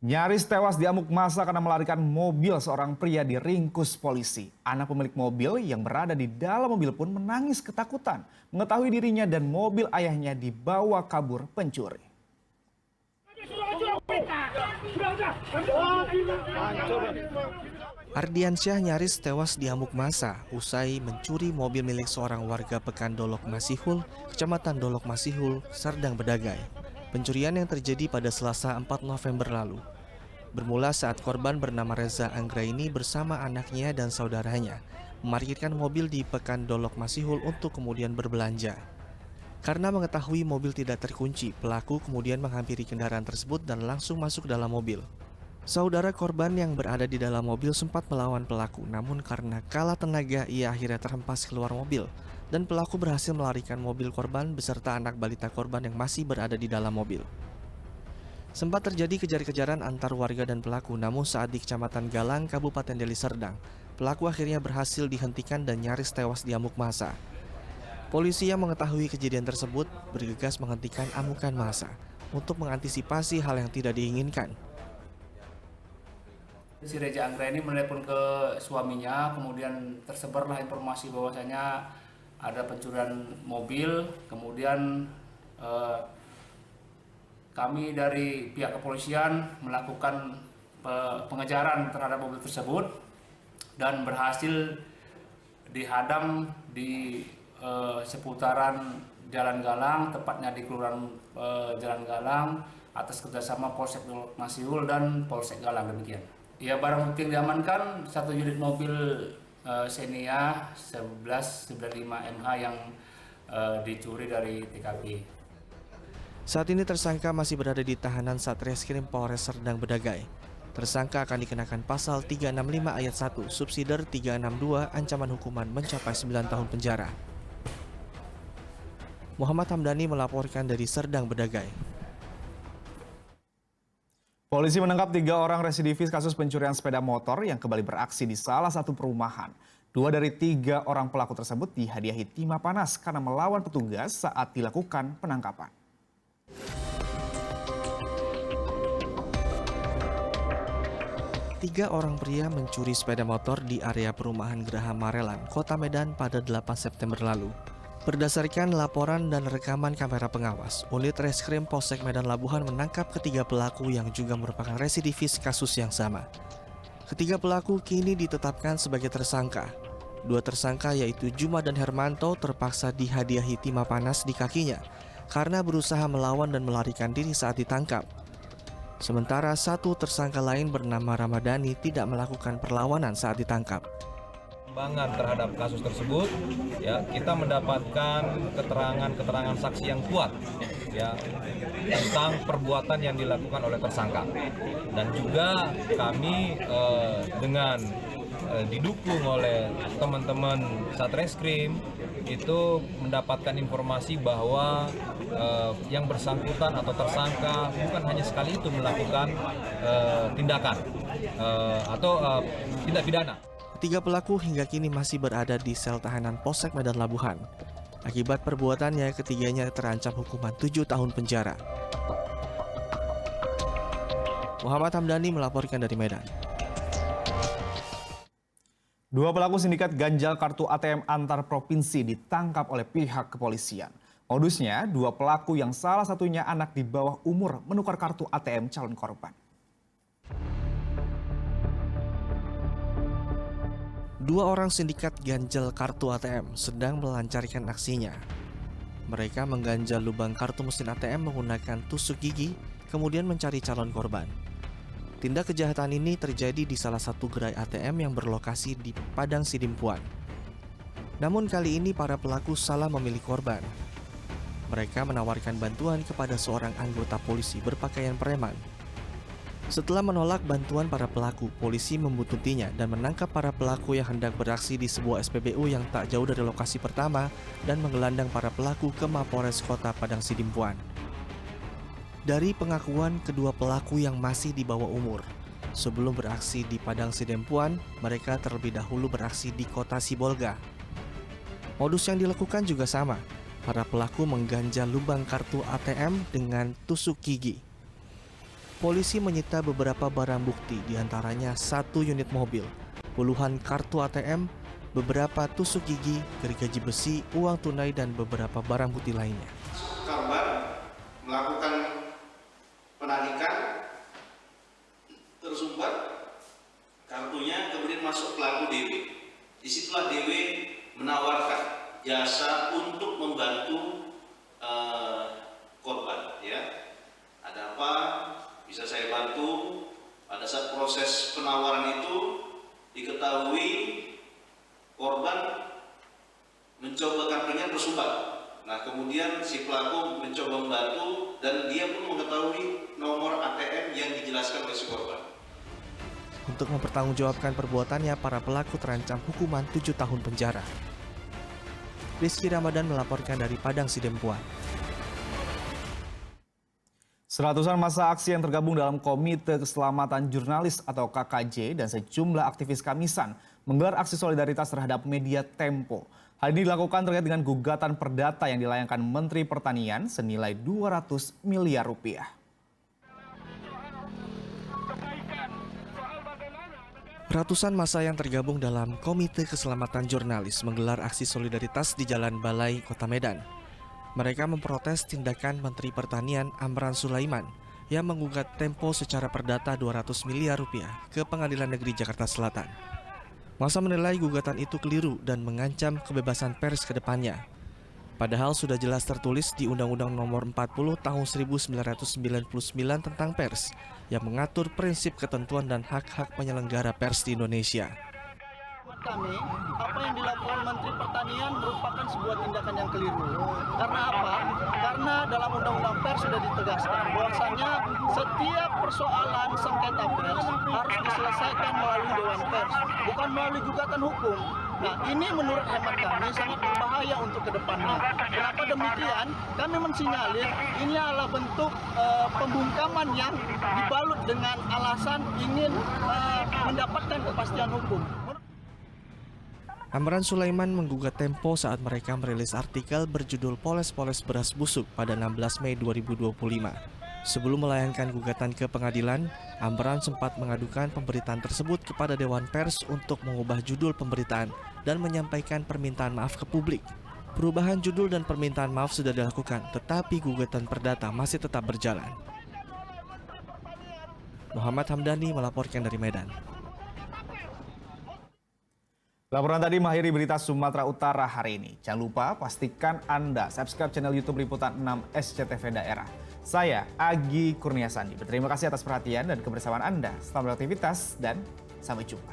Nyaris tewas di amuk masa karena melarikan mobil seorang pria diringkus polisi. Anak pemilik mobil yang berada di dalam mobil pun menangis ketakutan mengetahui dirinya dan mobil ayahnya dibawa kabur pencuri. Ardiansyah nyaris tewas di amuk masa usai mencuri mobil milik seorang warga Pekan Dolok Masihul, Kecamatan Dolok Masihul, Serdang Bedagai. Pencurian yang terjadi pada Selasa 4 November lalu. Bermula saat korban bernama Reza Anggraini bersama anaknya dan saudaranya memarkirkan mobil di Pekan Dolok Masihul untuk kemudian berbelanja. Karena mengetahui mobil tidak terkunci, pelaku kemudian menghampiri kendaraan tersebut dan langsung masuk dalam mobil. Saudara korban yang berada di dalam mobil sempat melawan pelaku, namun karena kalah tenaga ia akhirnya terhempas keluar mobil dan pelaku berhasil melarikan mobil korban beserta anak balita korban yang masih berada di dalam mobil. Sempat terjadi kejar-kejaran antar warga dan pelaku, namun saat di Kecamatan Galang, Kabupaten Deli Serdang, pelaku akhirnya berhasil dihentikan dan nyaris tewas di amuk massa. Polisi yang mengetahui kejadian tersebut bergegas menghentikan amukan massa untuk mengantisipasi hal yang tidak diinginkan. Si Reza Anggraini menelpon ke suaminya, kemudian tersebarlah informasi bahwasanya ada pencurian mobil, kemudian kami dari pihak kepolisian melakukan pengejaran terhadap mobil tersebut dan berhasil dihadang di seputaran Jalan Galang, tepatnya di Kelurahan Jalan Galang, atas kerjasama Polsek Dolok Masihul dan Polsek Galang demikian. Ya, barang bukti yang diamankan 1 unit mobil Xenia 1195 MH yang dicuri dari TKP. Saat ini tersangka masih berada di tahanan Satreskrim Polres Serdang Bedagai. Tersangka akan dikenakan pasal 365 ayat 1, subsider 362, ancaman hukuman mencapai 9 tahun penjara. Muhammad Hamdani melaporkan dari Serdang Bedagai. Polisi menangkap 3 orang residivis kasus pencurian sepeda motor yang kembali beraksi di salah satu perumahan. 2 dari 3 orang pelaku tersebut dihadiahi timah panas karena melawan petugas saat dilakukan penangkapan. Tiga orang pria mencuri sepeda motor di area perumahan Geraha Marelan, Kota Medan pada 8 September lalu. Berdasarkan laporan dan rekaman kamera pengawas, unit Reskrim Polsek Medan Labuhan menangkap ketiga pelaku yang juga merupakan residivis kasus yang sama. Ketiga pelaku kini ditetapkan sebagai tersangka. 2 tersangka yaitu Juma dan Hermanto terpaksa dihadiahi timah panas di kakinya karena berusaha melawan dan melarikan diri saat ditangkap. Sementara 1 tersangka lain bernama Ramadhani tidak melakukan perlawanan saat ditangkap. Pengembangan terhadap kasus tersebut, ya, kita mendapatkan keterangan saksi yang kuat, ya, tentang perbuatan yang dilakukan oleh tersangka. Dan juga kami dengan didukung oleh teman-teman Satreskrim itu mendapatkan informasi bahwa yang bersangkutan atau tersangka bukan hanya sekali itu melakukan tindakan atau tindak pidana. 3 pelaku hingga kini masih berada di sel tahanan Polsek Medan Labuhan. Akibat perbuatannya, ketiganya terancam hukuman 7 tahun penjara. Muhammad Hamdani melaporkan dari Medan. 2 pelaku sindikat ganjal kartu ATM antar provinsi ditangkap oleh pihak kepolisian. Modusnya, 2 pelaku yang salah satunya anak di bawah umur menukar kartu ATM calon korban. 2 orang sindikat ganjal kartu ATM sedang melancarkan aksinya. Mereka mengganjal lubang kartu mesin ATM menggunakan tusuk gigi, kemudian mencari calon korban. Tindak kejahatan ini terjadi di salah satu gerai ATM yang berlokasi di Padang Sidimpuan. Namun kali ini para pelaku salah memilih korban. Mereka menawarkan bantuan kepada seorang anggota polisi berpakaian preman. Setelah menolak bantuan para pelaku, polisi membuntutinya dan menangkap para pelaku yang hendak beraksi di sebuah SPBU yang tak jauh dari lokasi pertama dan menggelandang para pelaku ke Mapores Kota Padang Sidimpuan. Dari pengakuan kedua pelaku yang masih di bawah umur, sebelum beraksi di Padang Sidimpuan, mereka terlebih dahulu beraksi di Kota Sibolga. Modus yang dilakukan juga sama. Para pelaku mengganjal lubang kartu ATM dengan tusuk gigi. Polisi menyita beberapa barang bukti, diantaranya 1 unit mobil, puluhan kartu ATM, beberapa tusuk gigi, gergaji besi, uang tunai, dan beberapa barang bukti lainnya. Korban melakukan penarikan, tersumbat kartunya, kemudian masuk pelaku DW. Disitulah DW menawarkan jasa untuk membantu korban. Ya, ada apa? Bisa saya bantu. Pada saat proses penawaran itu diketahui korban mencoba kartunya tersumbat. Nah, kemudian si pelaku mencoba membantu dan dia pun mengetahui nomor ATM yang dijelaskan oleh si korban. Untuk mempertanggungjawabkan perbuatannya, para pelaku terancam hukuman 7 tahun penjara. Rizky Ramadan melaporkan dari Padang Sidempuan. Seratusan massa aksi yang tergabung dalam Komite Keselamatan Jurnalis atau KKJ dan sejumlah aktivis Kamisan menggelar aksi solidaritas terhadap media Tempo. Hal ini dilakukan terkait dengan gugatan perdata yang dilayangkan Menteri Pertanian senilai 200 miliar rupiah. Ratusan massa yang tergabung dalam Komite Keselamatan Jurnalis menggelar aksi solidaritas di Jalan Balai, Kota Medan. Mereka memprotes tindakan Menteri Pertanian Amran Sulaiman yang menggugat Tempo secara perdata 200 miliar rupiah ke Pengadilan Negeri Jakarta Selatan. Massa menilai gugatan itu keliru dan mengancam kebebasan pers ke depannya. Padahal sudah jelas tertulis di Undang-Undang Nomor 40 Tahun 1999 tentang pers yang mengatur prinsip ketentuan dan hak-hak penyelenggara pers di Indonesia. Kami, apa yang dilakukan Menteri Pertanian merupakan sebuah tindakan yang keliru. Karena apa? Karena dalam Undang-Undang Pers sudah ditegaskan bahwasanya setiap persoalan sengketa pers harus diselesaikan melalui Dewan Pers, bukan melalui gugatan hukum. Nah, ini menurut hemat kami sangat berbahaya untuk kedepannya. Kenapa demikian? Kami mensinyalir ini adalah bentuk pembungkaman yang dibalut dengan alasan ingin mendapatkan kepastian hukum. Amran Sulaiman menggugat Tempo saat mereka merilis artikel berjudul Poles-Poles Beras Busuk pada 16 Mei 2025. Sebelum melayangkan gugatan ke pengadilan, Amran sempat mengadukan pemberitaan tersebut kepada Dewan Pers untuk mengubah judul pemberitaan dan menyampaikan permintaan maaf ke publik. Perubahan judul dan permintaan maaf sudah dilakukan, tetapi gugatan perdata masih tetap berjalan. Muhammad Hamdani melaporkan dari Medan. Laporan tadi mengakhiri berita Sumatera Utara hari ini. Jangan lupa pastikan Anda subscribe channel YouTube Liputan 6 SCTV Daerah. Saya Agi Kurniasandi. Berterima kasih atas perhatian dan kebersamaan Anda. Selamat beraktivitas dan sampai jumpa.